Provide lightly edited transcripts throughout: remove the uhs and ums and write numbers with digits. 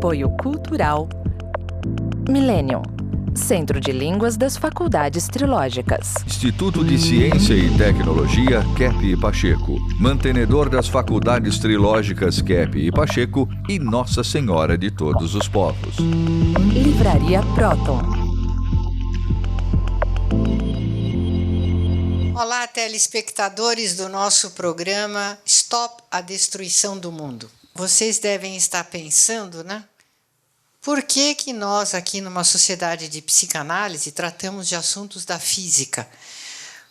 Apoio Cultural Millennium, Centro de Línguas das Faculdades Trilógicas. Instituto de Ciência e Tecnologia Kepp e Pacheco, mantenedor das Faculdades Trilógicas Kepp e Pacheco e Nossa Senhora de Todos os Povos. Livraria Próton. Olá, telespectadores do nosso programa Stop a Destruição do Mundo. Vocês devem estar pensando, né? Por que nós, aqui numa sociedade de psicanálise, tratamos de assuntos da física?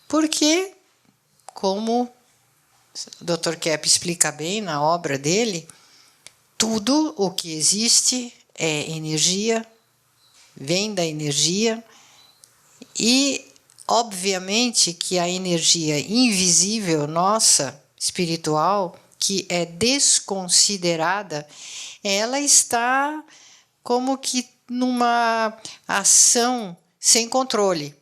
Porque, como o Dr. Kepp explica bem na obra dele, tudo o que existe é energia, vem da energia, e, obviamente, que a energia invisível nossa, espiritual, que é desconsiderada, ela está como que numa ação sem controle.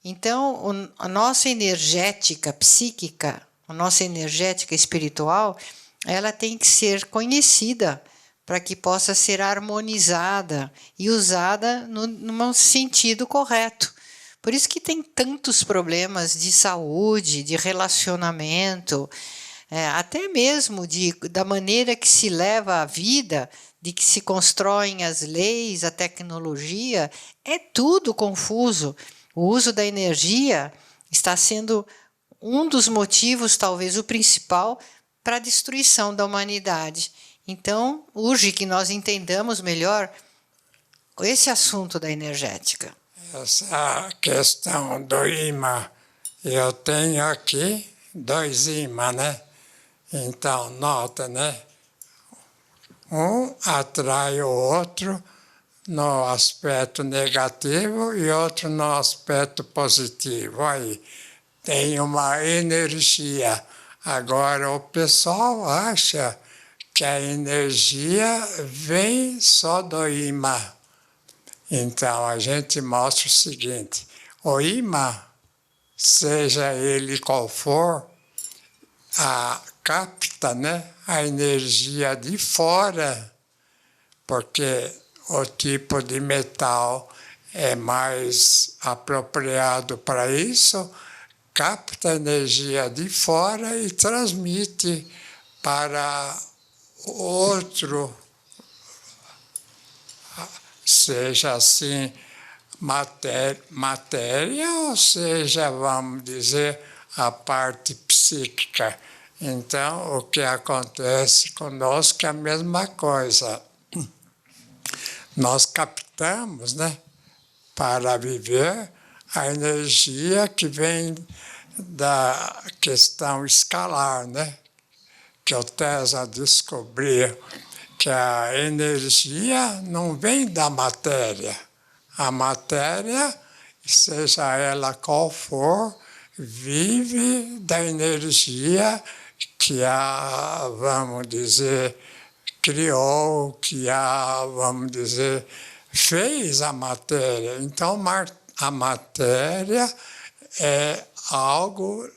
Então, a nossa energética psíquica, a nossa energética espiritual, ela tem que ser conhecida para que possa ser harmonizada e usada num sentido correto. Por isso que tem tantos problemas de saúde, de relacionamento, até mesmo da maneira que se leva a vida, de que se constroem as leis, a tecnologia, é tudo confuso. O uso da energia está sendo um dos motivos, talvez o principal, para a destruição da humanidade. Então, urge que nós entendamos melhor esse assunto da energética. Essa questão do imã, eu tenho aqui 2 ímãs, né? Então, nota, né? Um atrai o outro no aspecto negativo e outro no aspecto positivo. Aí tem uma energia. Agora, o pessoal acha que a energia vem só do imã. Então, a gente mostra o seguinte: o imã, seja ele qual for, capta, né, a energia de fora, porque o tipo de metal é mais apropriado para isso, capta a energia de fora e transmite para outro, seja assim, matéria ou seja, vamos dizer, a parte psíquica. Então, o que acontece conosco é a mesma coisa. Nós captamos, né, para viver a energia que vem da questão escalar, né, que o Tesla descobriu, que a energia não vem da matéria. A matéria, seja ela qual for, vive da energia que vamos dizer, criou, que vamos dizer, fez a matéria. Então, a matéria é algo,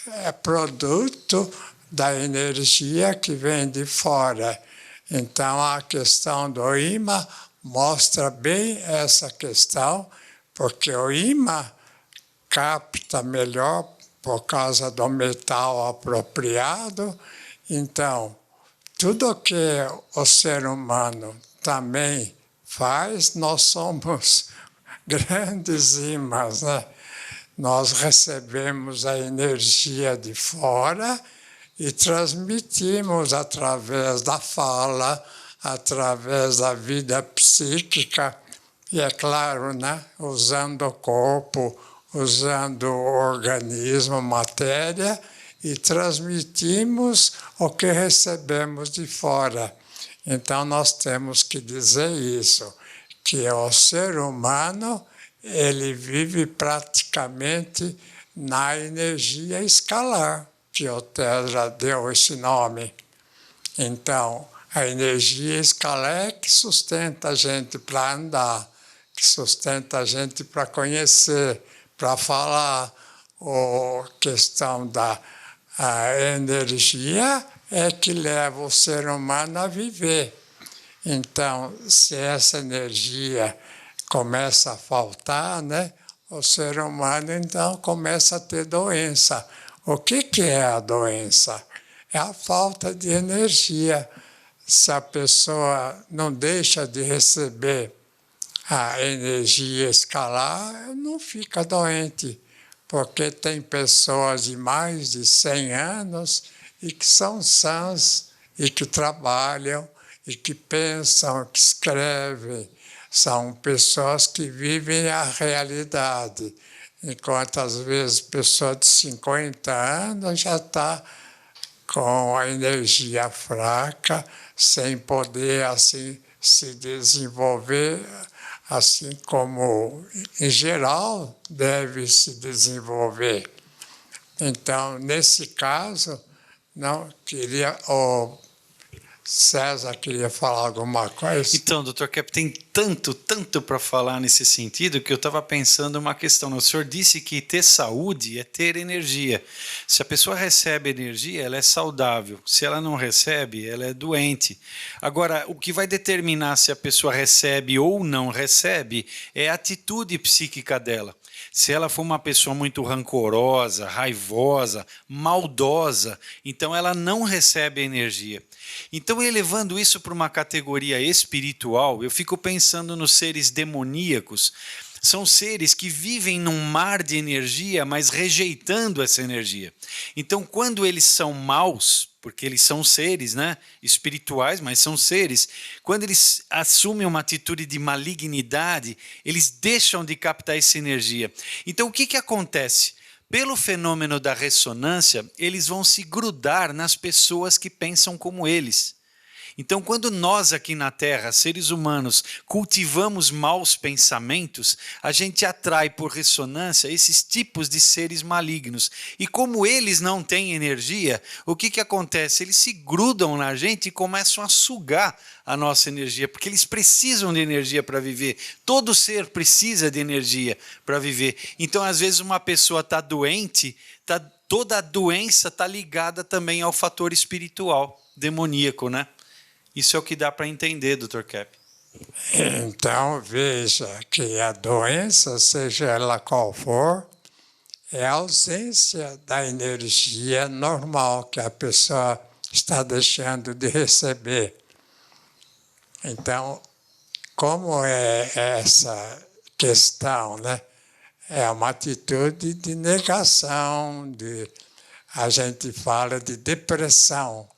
é produto da energia que vem de fora. Então, a questão do imã mostra bem essa questão, porque o imã capta melhor por causa do metal apropriado. Então, tudo que o ser humano também faz, nós somos grandes imãs, né? Nós recebemos a energia de fora e transmitimos através da fala, através da vida psíquica, e é claro, né, usando o corpo, usando o organismo, matéria, e transmitimos o que recebemos de fora. Então, nós temos que dizer isso, que o ser humano, ele vive praticamente na energia escalar, que o Tesla deu esse nome. Então, a energia escalar é que sustenta a gente para andar, que sustenta a gente para conhecer, para falar. A questão da energia é que leva o ser humano a viver. Então, se essa energia começa a faltar, né, o ser humano, então, começa a ter doença. O que é a doença? É a falta de energia. Se a pessoa não deixa de receber a energia escalar, não fica doente, porque tem pessoas de mais de 100 anos e que são sãs e que trabalham e que pensam, que escrevem. São pessoas que vivem a realidade, enquanto às vezes pessoa de 50 anos já está com a energia fraca, sem poder assim se desenvolver, assim como em geral deve se desenvolver. Então, nesse caso, não queria o César queria falar alguma coisa? Então, Dr. Kepp, tem tanto para falar nesse sentido que eu estava pensando uma questão. O senhor disse que ter saúde é ter energia. Se a pessoa recebe energia, ela é saudável. Se ela não recebe, ela é doente. Agora, o que vai determinar se a pessoa recebe ou não recebe é a atitude psíquica dela. Se ela for uma pessoa muito rancorosa, raivosa, maldosa, então ela não recebe energia. Então, elevando isso para uma categoria espiritual, eu fico pensando nos seres demoníacos. São seres que vivem num mar de energia, mas rejeitando essa energia. Então, quando eles são maus, porque eles são seres, né, espirituais, mas são seres, quando eles assumem uma atitude de malignidade, eles deixam de captar essa energia. Então, o que acontece? Pelo fenômeno da ressonância, eles vão se grudar nas pessoas que pensam como eles. Então, quando nós aqui na Terra, seres humanos, cultivamos maus pensamentos, a gente atrai por ressonância esses tipos de seres malignos. E como eles não têm energia, o que acontece? Eles se grudam na gente e começam a sugar a nossa energia, porque eles precisam de energia para viver. Todo ser precisa de energia para viver. Então, às vezes, uma pessoa está doente, toda a doença está ligada também ao fator espiritual, demoníaco, né? Isso é o que dá para entender, Dr. Kepp. Então, veja que a doença, seja ela qual for, é a ausência da energia normal que a pessoa está deixando de receber. Então, como é essa questão, né? É uma atitude de negação, a gente fala de depressão,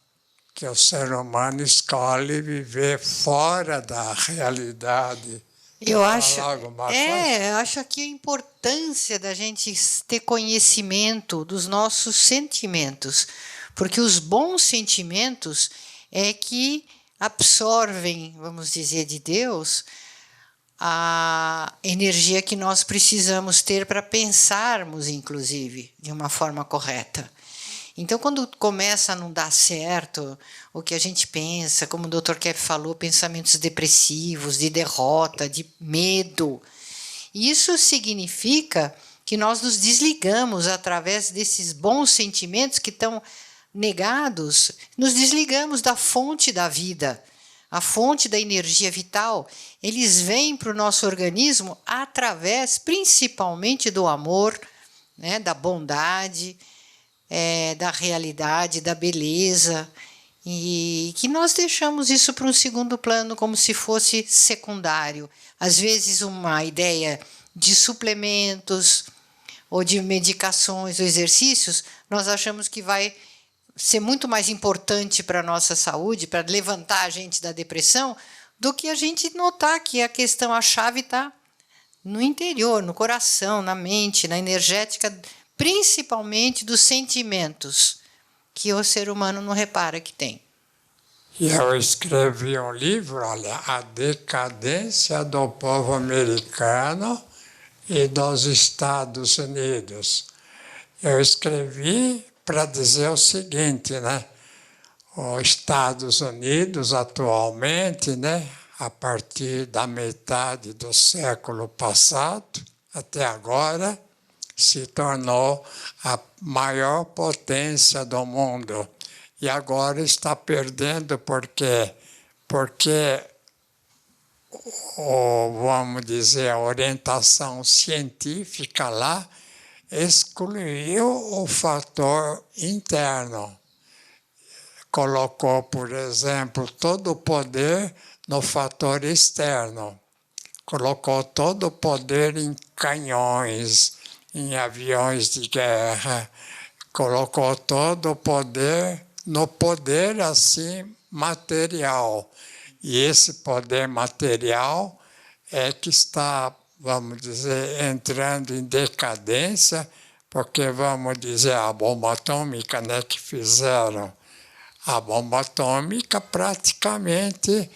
que o ser humano escolhe viver fora da realidade. Eu acho que a importância da gente ter conhecimento dos nossos sentimentos, porque os bons sentimentos é que absorvem, vamos dizer, de Deus, a energia que nós precisamos ter para pensarmos, inclusive, de uma forma correta. Então, quando começa a não dar certo o que a gente pensa, como o Dr. Kepp falou, pensamentos depressivos, de derrota, de medo, isso significa que nós nos desligamos através desses bons sentimentos que estão negados, nos desligamos da fonte da vida, a fonte da energia vital. Eles vêm para o nosso organismo através, principalmente, do amor, né, da bondade, da realidade, da beleza, e que nós deixamos isso para um segundo plano como se fosse secundário. Às vezes uma ideia de suplementos ou de medicações ou exercícios, nós achamos que vai ser muito mais importante para a nossa saúde, para levantar a gente da depressão, do que a gente notar que a chave está no interior, no coração, na mente, na energética, principalmente dos sentimentos, que o ser humano não repara que tem. E eu escrevi um livro, olha, A Decadência do Povo Americano e dos Estados Unidos. Eu escrevi para dizer o seguinte, né? Os Estados Unidos, atualmente, né, a partir da metade do século passado até agora, se tornou a maior potência do mundo. E agora está perdendo por quê? Porque vamos dizer, a orientação científica lá excluiu o fator interno. Colocou, por exemplo, todo o poder no fator externo. Colocou todo o poder em canhões, em aviões de guerra. Colocou todo o poder no poder, assim, material. E esse poder material é que está, vamos dizer, entrando em decadência, porque, vamos dizer, a bomba atômica, né, que fizeram, a bomba atômica praticamente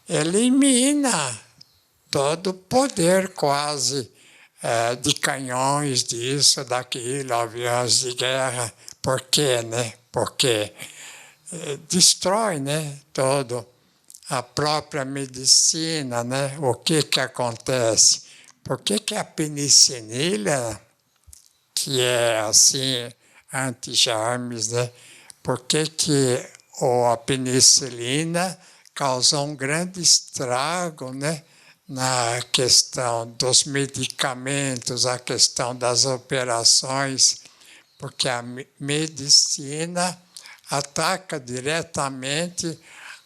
elimina todo o poder quase de canhões, disso, daquilo, aviões de guerra. Por quê, né? Porque destrói, né, todo. A própria medicina, né? O que acontece? Por que a penicilina, que é assim, anti-germes, né? Por que a penicilina causou um grande estrago, né? Na questão dos medicamentos, a questão das operações, porque a medicina ataca diretamente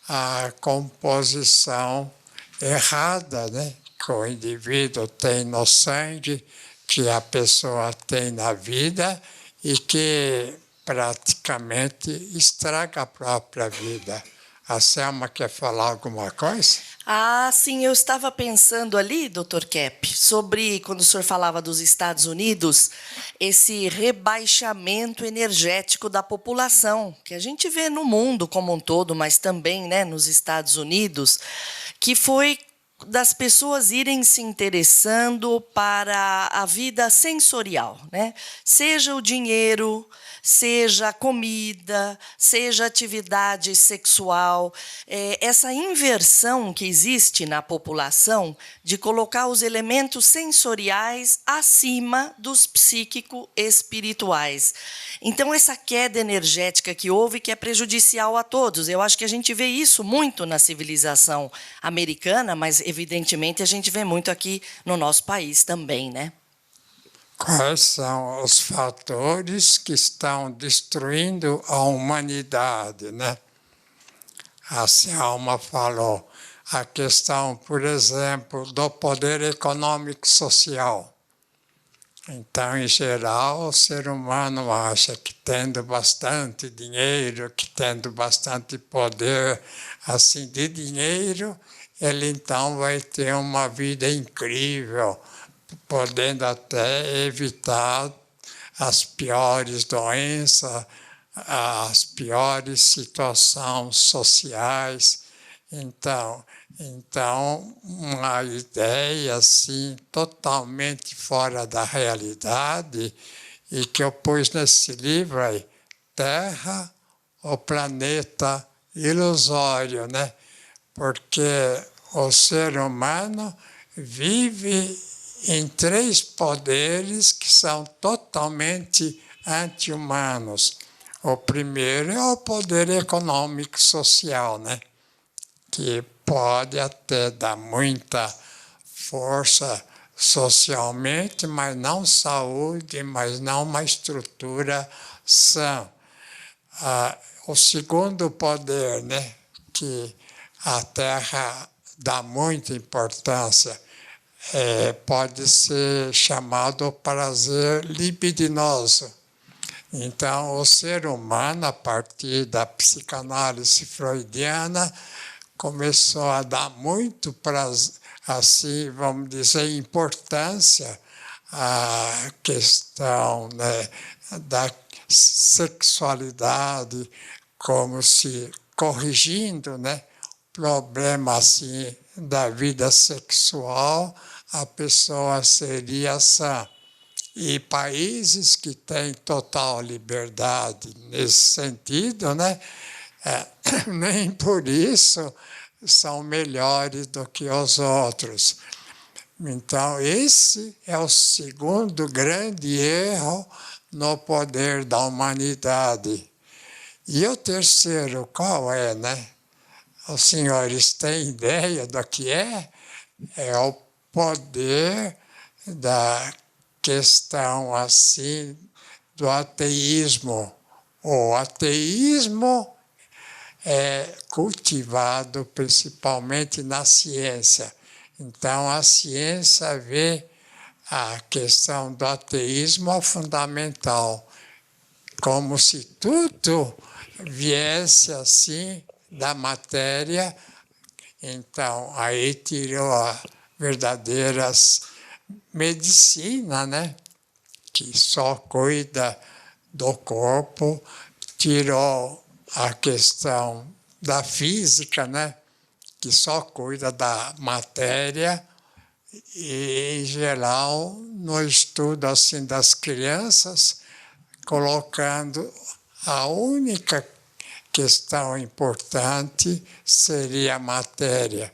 a composição errada, né, que o indivíduo tem no sangue, que a pessoa tem na vida e que praticamente estraga a própria vida. A Selma quer falar alguma coisa? Ah, sim, eu estava pensando ali, Dr. Kepp, sobre, quando o senhor falava dos Estados Unidos, esse rebaixamento energético da população, que a gente vê no mundo como um todo, mas também, né, nos Estados Unidos, que foi das pessoas irem se interessando para a vida sensorial, né? Seja o dinheiro, seja a comida, seja a atividade sexual. Essa inversão que existe na população de colocar os elementos sensoriais acima dos psíquico-espirituais. Então, essa queda energética que houve, que é prejudicial a todos. Eu acho que a gente vê isso muito na civilização americana, mas, evidentemente, a gente vê muito aqui no nosso país também, né? Quais são os fatores que estão destruindo a humanidade, né? A Selma falou a questão, por exemplo, do poder econômico social. Então, em geral, o ser humano acha que tendo bastante dinheiro, que tendo bastante poder assim de dinheiro, ele então vai ter uma vida incrível, podendo até evitar as piores doenças, as piores situações sociais. Então, uma ideia assim, totalmente fora da realidade, e que eu pus nesse livro aí, Terra, o planeta ilusório, né? Porque o ser humano vive em 3 poderes que são totalmente anti-humanos. O primeiro é o poder econômico social, né? Que pode até dar muita força socialmente, mas não saúde, mas não uma estrutura sã. O segundo poder, né, que a Terra dá muita importância, pode ser chamado prazer libidinoso. Então, o ser humano, a partir da psicanálise freudiana, começou a dar muito prazer, assim, vamos dizer, importância à questão, né, da sexualidade, como se corrigindo, né, problema assim da vida sexual, a pessoa seria sã. E países que têm total liberdade nesse sentido, né, nem por isso são melhores do que os outros. Então, esse é o segundo grande erro no poder da humanidade. E o terceiro, qual é, né? Os senhores têm ideia do que é? é o poder da questão assim do ateísmo. O ateísmo é cultivado principalmente na ciência. Então, a ciência vê a questão do ateísmo fundamental, como se tudo viesse assim da matéria. Então, aí tirou a verdadeiras medicina, né? Que só cuida do corpo, tirou a questão da física, né? Que só cuida da matéria, e, em geral, no estudo assim, das crianças, colocando a única questão importante seria a matéria.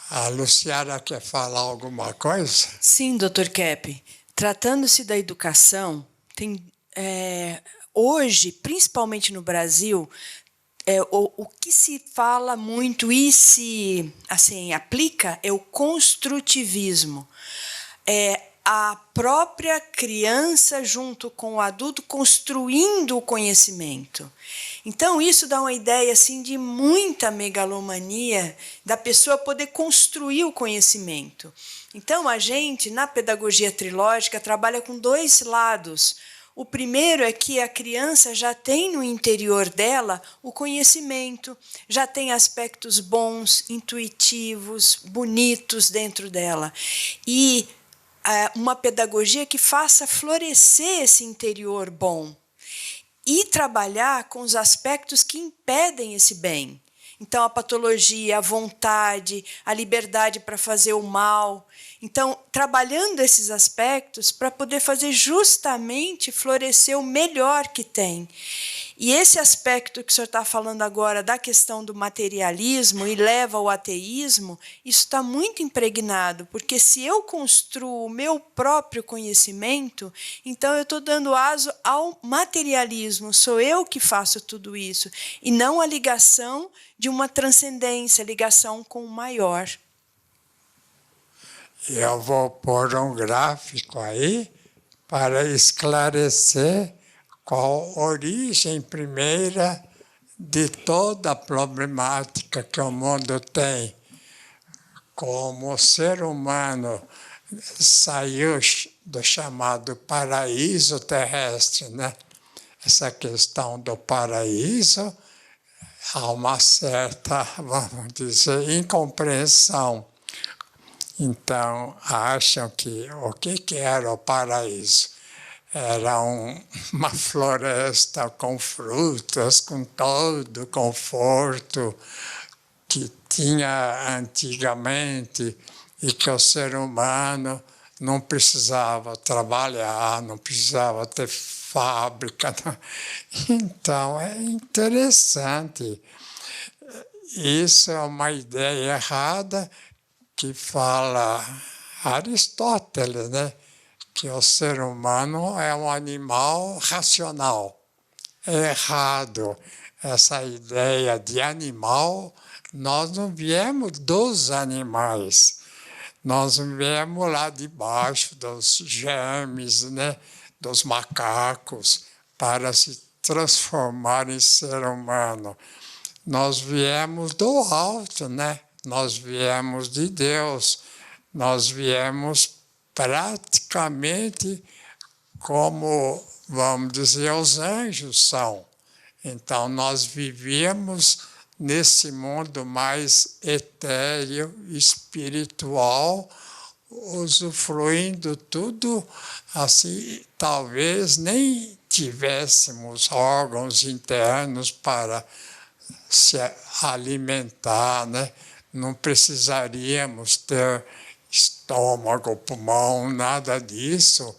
A Luciana quer falar alguma coisa? Sim, Dr. Kepp. Tratando-se da educação, hoje, principalmente no Brasil, o que se fala muito e se assim, aplica é o construtivismo. A própria criança, junto com o adulto, construindo o conhecimento. Então, isso dá uma ideia assim, de muita megalomania da pessoa poder construir o conhecimento. Então, a gente, na pedagogia trilógica, trabalha com dois lados. O primeiro é que a criança já tem no interior dela o conhecimento, já tem aspectos bons, intuitivos, bonitos dentro dela. E uma pedagogia que faça florescer esse interior bom e trabalhar com os aspectos que impedem esse bem. Então, a patologia, a vontade, a liberdade para fazer o mal. Então, trabalhando esses aspectos para poder fazer justamente florescer o melhor que tem. E esse aspecto que o senhor está falando agora da questão do materialismo e leva ao ateísmo, isso está muito impregnado, porque se eu construo o meu próprio conhecimento, então eu estou dando aso ao materialismo, sou eu que faço tudo isso, e não a ligação de uma transcendência, ligação com o maior. Eu vou pôr um gráfico aí para esclarecer qual a origem primeira de toda a problemática que o mundo tem. Como o ser humano saiu do chamado paraíso terrestre, né? Essa questão do paraíso, há uma certa, vamos dizer, incompreensão. Então, acham que o que era o paraíso? Era uma floresta com frutas, com todo o conforto que tinha antigamente e que o ser humano não precisava trabalhar, não precisava ter fábrica. Então, é interessante. Isso é uma ideia errada que fala Aristóteles, né? Que o ser humano é um animal racional. É errado essa ideia de animal. Nós não viemos dos animais. Nós viemos lá de baixo dos germes, né? Dos macacos, para se transformar em ser humano. Nós viemos do alto, né? Nós viemos de Deus. Nós viemos praticamente como, vamos dizer, os anjos são. Então, nós vivíamos nesse mundo mais etéreo, espiritual, usufruindo tudo assim, talvez nem tivéssemos órgãos internos para se alimentar, né? Não precisaríamos ter estômago, pulmão, nada disso.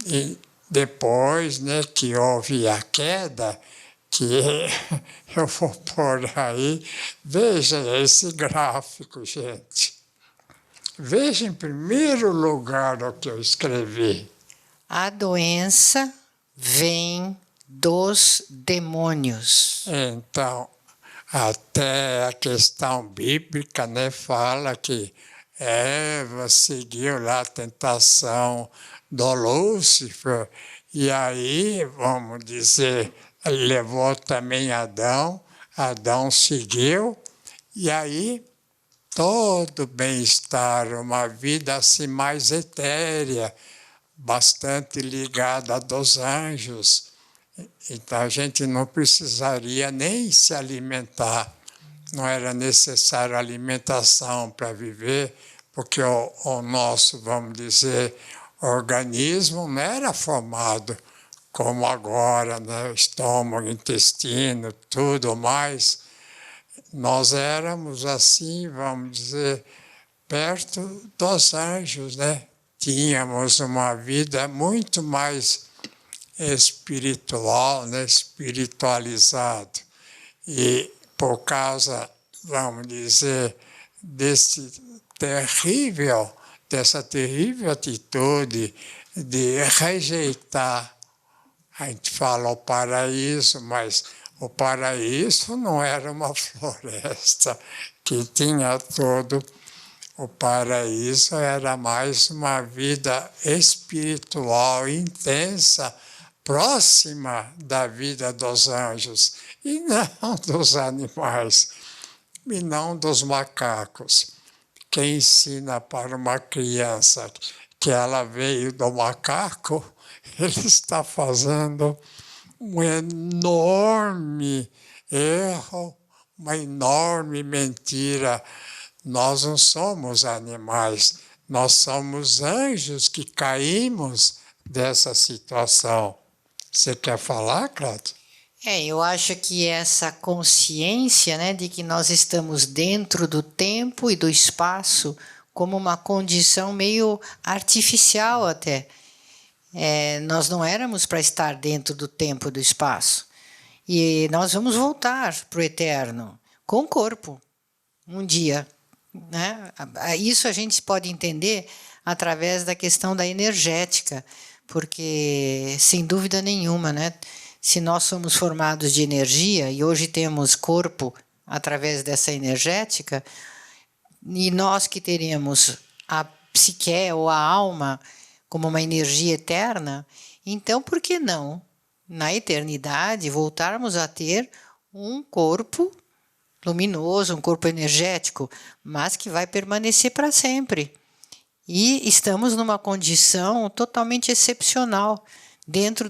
E depois, né, que houve a queda, que eu vou pôr aí, veja esse gráfico, gente. Veja em primeiro lugar o que eu escrevi. A doença vem dos demônios. Então, até a questão bíblica, né, fala que Eva seguiu lá a tentação do Lúcifer, e aí, vamos dizer, levou também Adão, Adão seguiu, e aí todo bem-estar, uma vida assim mais etérea, bastante ligada dos anjos. Então a gente não precisaria nem se alimentar, não era necessário alimentação para viver, porque o nosso, vamos dizer, organismo não era formado como agora, né? Estômago, intestino, tudo mais. Nós éramos assim, vamos dizer, perto dos anjos, né? Tínhamos uma vida muito mais espiritual, né? Espiritualizado. E por causa, vamos dizer, dessa terrível atitude de rejeitar, a gente fala o paraíso, mas o paraíso não era uma floresta que tinha tudo. O paraíso era mais uma vida espiritual intensa, próxima da vida dos anjos, e não dos animais, e não dos macacos. Quem ensina para uma criança que ela veio do macaco, ele está fazendo um enorme erro, uma enorme mentira. Nós não somos animais, nós somos anjos que caímos dessa situação. Você quer falar, Cláudio? Eu acho que essa consciência, né, de que nós estamos dentro do tempo e do espaço como uma condição meio artificial até. Nós não éramos para estar dentro do tempo e do espaço. E nós vamos voltar para o eterno com o corpo, um dia. Né? Isso a gente pode entender através da questão da energética, porque, sem dúvida nenhuma, né, se nós somos formados de energia e hoje temos corpo através dessa energética, e nós que teremos a psique ou a alma como uma energia eterna, então por que não, na eternidade, voltarmos a ter um corpo luminoso, um corpo energético, mas que vai permanecer para sempre. E estamos numa condição totalmente excepcional, dentro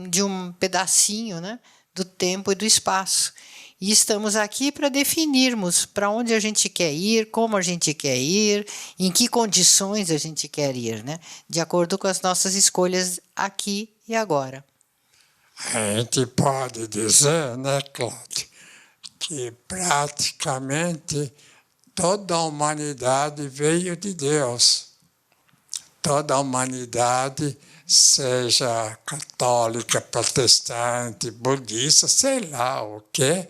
de um pedacinho, né, do tempo e do espaço. E estamos aqui para definirmos para onde a gente quer ir, como a gente quer ir, em que condições a gente quer ir, né, de acordo com as nossas escolhas aqui e agora. A gente pode dizer, né, Cláudio, que praticamente toda a humanidade veio de Deus. Toda a humanidade, seja católica, protestante, budista, sei lá o quê,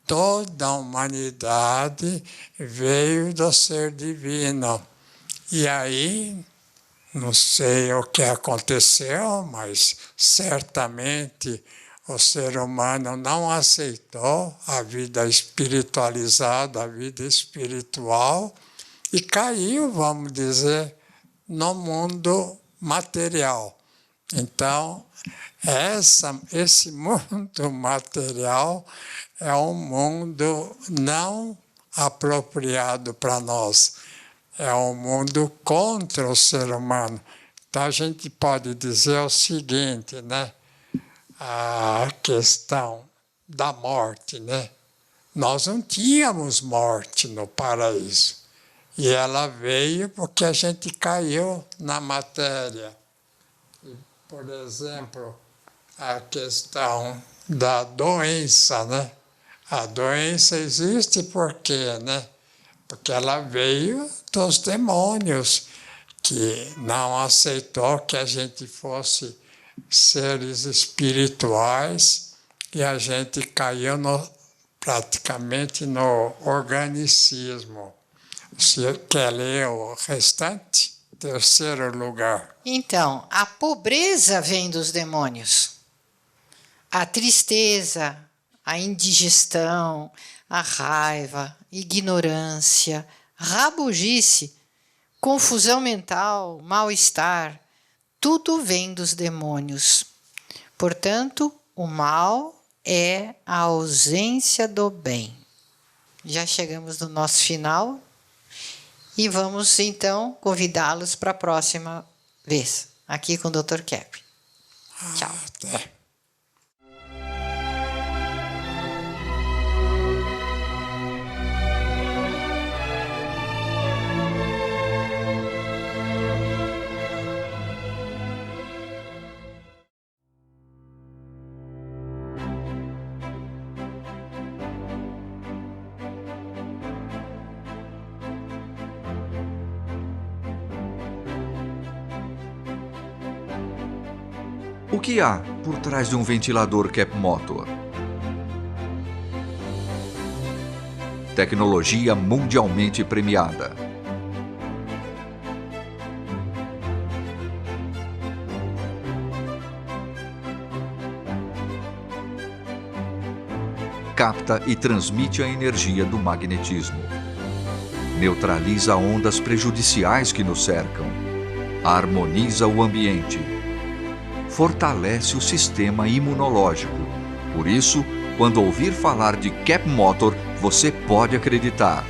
toda a humanidade veio do ser divino. E aí, não sei o que aconteceu, mas certamente o ser humano não aceitou a vida espiritualizada, a vida espiritual, e caiu, vamos dizer, no mundo material. Então, esse mundo material é um mundo não apropriado para nós. É um mundo contra o ser humano. Então, a gente pode dizer o seguinte, né? A questão da morte, né? Nós não tínhamos morte no paraíso. E ela veio porque a gente caiu na matéria. Por exemplo, a questão da doença, né? A doença existe por quê, né? Porque ela veio dos demônios, que não aceitou que a gente fosse seres espirituais, e a gente caiu praticamente no organicismo. Você quer ler o restante? Terceiro lugar. Então, a pobreza vem dos demônios. A tristeza, a indigestão, a raiva, ignorância, rabugice confusão mental, mal-estar, tudo vem dos demônios. Portanto, o mal é a ausência do bem. Já chegamos no nosso final e vamos então convidá-los para a próxima vez, aqui com o Dr. Kepp. Tchau. Até. O que há por trás de um ventilador Kepp Motor? Tecnologia mundialmente premiada. Capta e transmite a energia do magnetismo. Neutraliza ondas prejudiciais que nos cercam. Harmoniza o ambiente. Fortalece o sistema imunológico. Por isso, quando ouvir falar de Kepp Motor, você pode acreditar.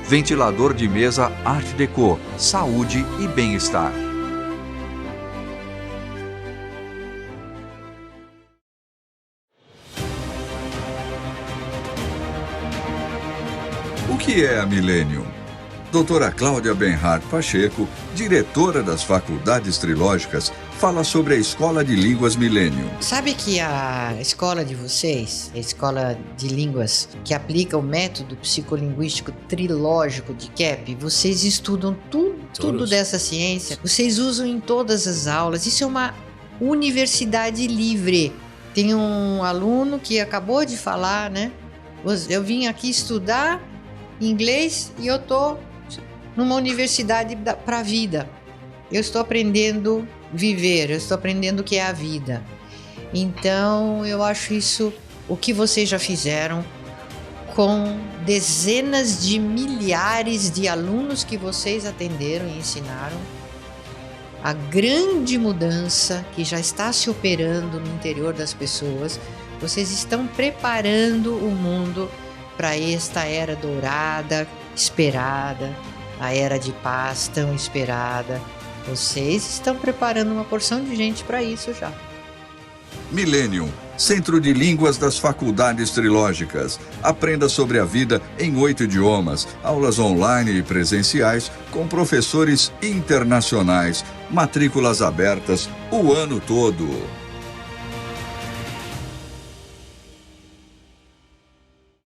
Ventilador de mesa Art Deco, saúde e bem-estar. O que é a Millennium? Doutora Cláudia Benhart Pacheco, diretora das Faculdades Trilógicas, fala sobre a Escola de Línguas Millennium. Sabe que a escola de vocês, a escola de línguas que aplica o método psicolinguístico trilógico de Kepp, vocês estudam tudo dessa ciência, vocês usam em todas as aulas. Isso é uma universidade livre. Tem um aluno que acabou de falar, né? Eu vim aqui estudar inglês e eu tô numa universidade para a vida. Eu estou aprendendo a viver, eu estou aprendendo o que é a vida. Então, eu acho isso o que vocês já fizeram com dezenas de milhares de alunos que vocês atenderam e ensinaram. A grande mudança que já está se operando no interior das pessoas. Vocês estão preparando o mundo para esta era dourada, esperada, a era de paz tão esperada. Vocês estão preparando uma porção de gente para isso já. Millennium, Centro de Línguas das Faculdades Trilógicas. Aprenda sobre a vida em 8 idiomas, aulas online e presenciais com professores internacionais, matrículas abertas o ano todo.